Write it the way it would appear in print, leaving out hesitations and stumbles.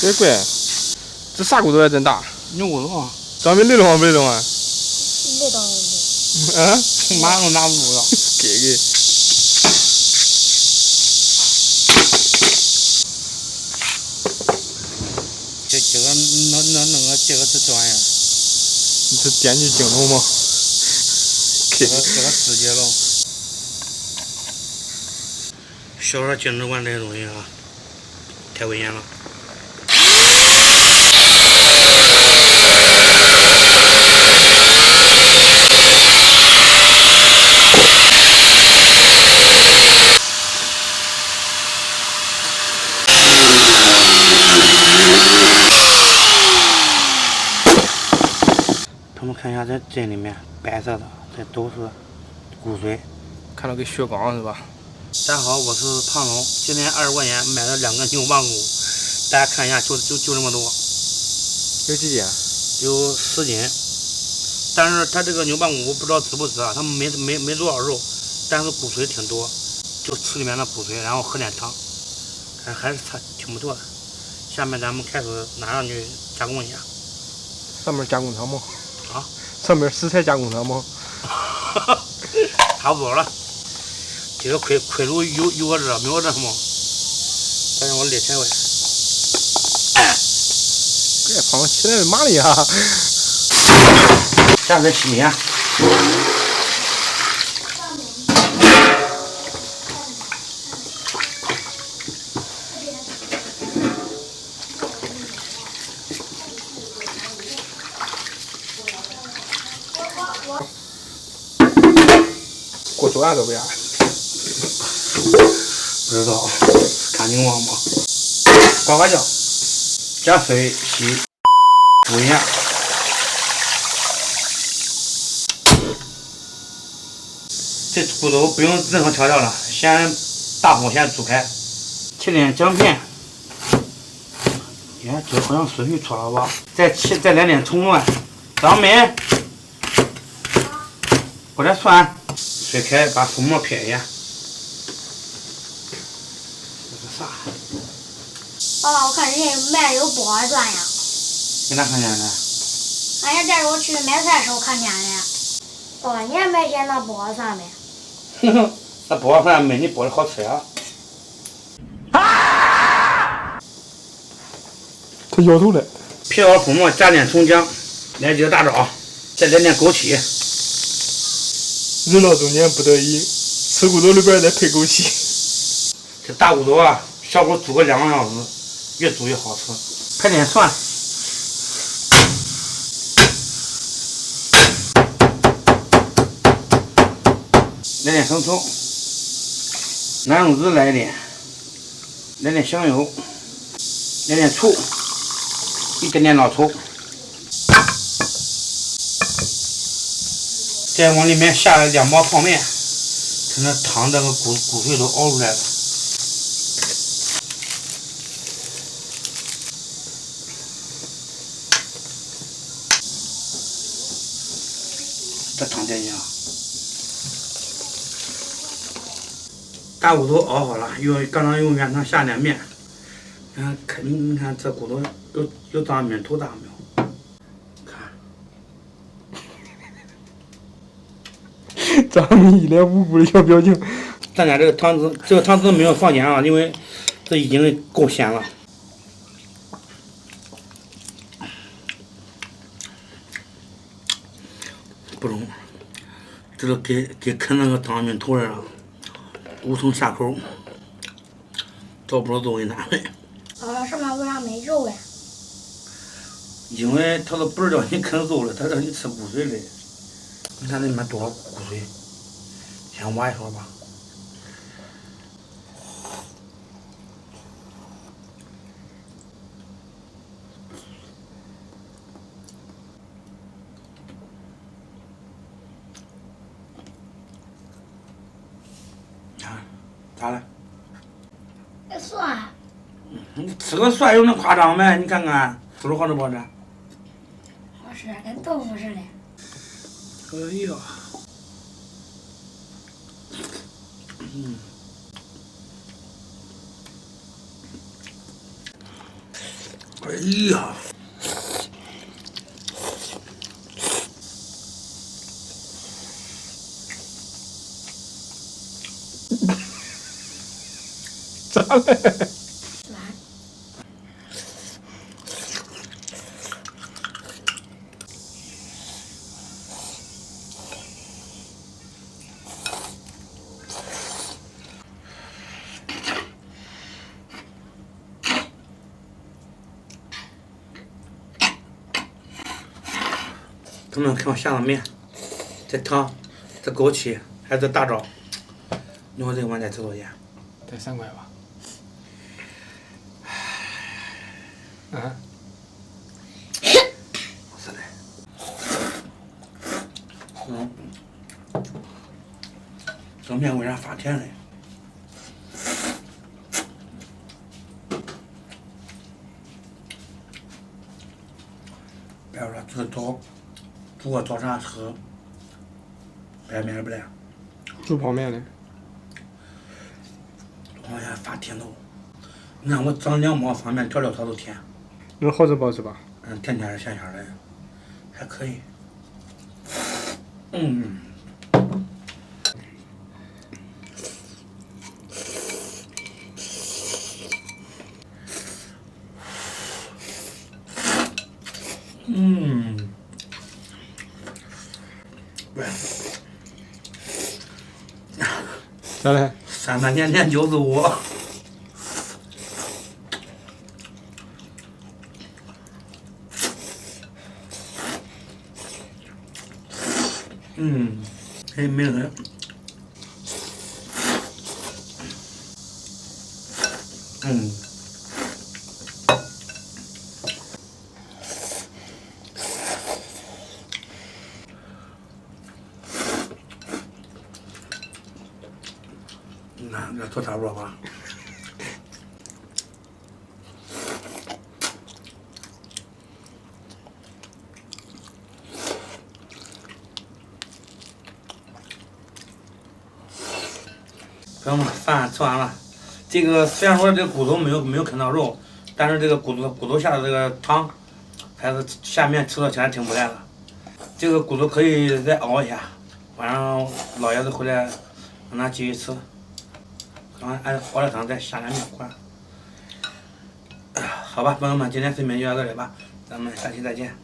别怪，这啥骨头还真大？牛骨头啊，咱们累得慌不累得慌？累到了。啊？马上都拿不住了。给。这几个弄个几个这玩意儿？你这点击镜头吗？这个直接了。小孩禁止玩这些东西啊，太危险了。他们看一下这里面白色的，这都是骨髓。看到个血缸是吧？大家好，我是胖龙。今天20块钱买了2个牛棒骨，大家看一下，就这么多。有几斤？有10斤。但是它这个牛棒骨不知道值不值啊？他们没多少肉，但是骨髓挺多，就吃里面的骨髓，然后喝点汤，还是挺不错的。下面咱们开始拿上去加工一下。上面加工厂吗？啊？上面食材加工厂吗？差不多了。这个亏路有个热，没有热么？再让我列开喂。这放起来麻利哈。下再洗呀。过多大都不要？不知道，看情况吧。刮刮胶，加水洗，煮一下。这骨头不用任何调料了，先大火先煮开，切点姜片。哎，这好像顺序错了吧？再来点葱段，张梅，搁点蒜。水开，把浮沫撇一下。这是啥？爸爸，我看人家卖有剥蒜呀。给哪看见的？俺也带着我去买菜时候看见的。爸爸，你还买些那剥蒜没？哼哼，那剥蒜没你剥的好吃呀。他摇头了。撇好浮沫，加点葱姜，来几个大枣，再来点枸杞。人到中年不得已，吃骨头里边再配枸杞。这大骨头啊，小火煮个2个小时，越煮越好吃。拍点蒜，来点生抽，南柚子来一点，来点香油，来点醋，一点点老抽。再往里面下了2包泡面，看那汤这个骨髓都熬出来了。这汤点上，大骨头熬好了，刚刚用面汤下点面。你看这骨头有长面头大没有？张明一脸无辜的小表情。咱家这个汤汁没有放盐啊，因为这已经够咸了。不中，这个给啃那个张明头上无从下口，找不着东西难为。爸爸，上面为啥没肉呀？因为他都不是叫你啃肉了，他让你吃骨髓的。你看那里面多少骨髓？先挖一勺吧。啊，咋了？那蒜。你吃个蒜有那夸张没？你看看，猪肉好吃不好吃？好吃，跟豆腐似的。哎呀，哎呀！咋了？他们看我下了面，这汤，这枸杞，还有这大枣，你说这碗得值多少钱？得3块吧。啊？是的。这面为啥发甜呢？别说这煮个早餐吃，白面不来，煮泡面的。好像发甜头。你看我长2包方便调料它都甜。那好吃不好吃吧？甜甜的咸咸的，还可以。喂，咋了？酸酸甜甜就是我。还没人。你看这都差不多吧。朋友们，饭吃完了。这个虽然说这个骨头没有啃到肉，但是这个骨头下的这个汤，还是下面吃的起来挺不赖的。这个骨头可以再熬一下，晚上老爷子回来让他继续吃。按熬了汤再下点面宽。好吧，朋友们，今天视频就到这里吧，咱们下期再见。